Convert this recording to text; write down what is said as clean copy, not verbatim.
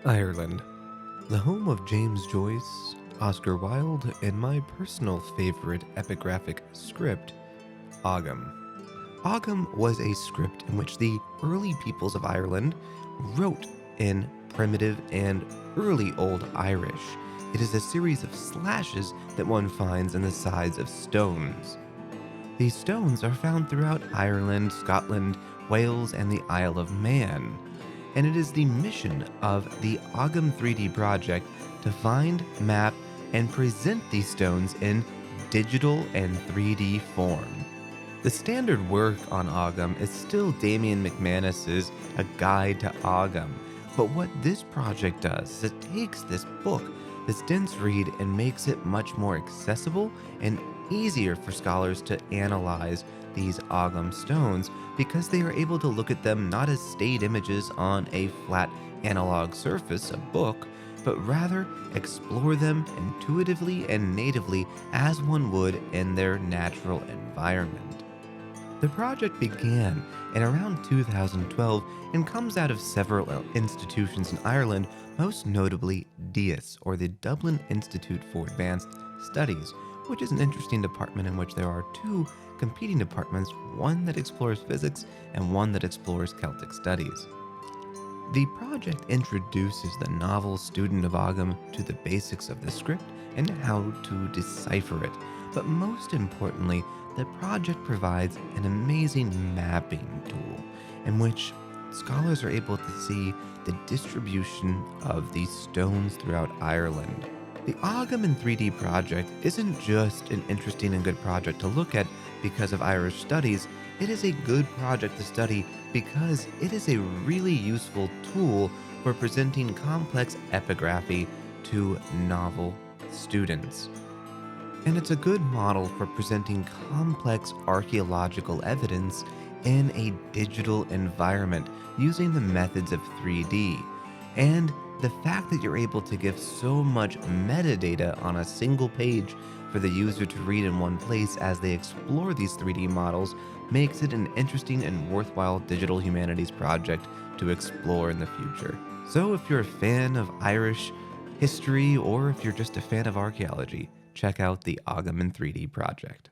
Ireland, the home of James Joyce, Oscar Wilde, and my personal favorite epigraphic script, Ogham. Ogham was a script in which the early peoples of Ireland wrote in primitive and early Old Irish. It is a series of slashes that one finds in the sides of stones. These stones are found throughout Ireland, Scotland, Wales, and the Isle of Man, and it is the mission of the Ogham 3D project to find, map, and present these stones in digital and 3D form. The standard work on Ogham is still Damien McManus's A Guide to Ogham, but what this project does is it takes this book, this dense read, and makes it much more accessible and easier for scholars to analyze these Ogham stones because they are able to look at them not as stayed images on a flat analog surface, a book, but rather explore them intuitively and natively as one would in their natural environment. The project began in around 2012 and comes out of several institutions in Ireland, most notably DIAS, or the Dublin Institute for Advanced Studies, which is an interesting department in which there are two competing departments, one that explores physics and one that explores Celtic studies. The project introduces the novel student of Ogham to the basics of the script and how to decipher it, but most importantly, the project provides an amazing mapping tool in which scholars are able to see the distribution of these stones throughout Ireland. The Ogham in 3D project isn't just an interesting and good project to look at because of Irish studies, it is a good project to study because it is a really useful tool for presenting complex epigraphy to novel students. And it's a good model for presenting complex archaeological evidence in a digital environment using the methods of 3D. And the fact that you're able to give so much metadata on a single page for the user to read in one place as they explore these 3D models makes it an interesting and worthwhile digital humanities project to explore in the future. So if you're a fan of Irish history or if you're just a fan of archaeology, check out the Ogham in 3D project.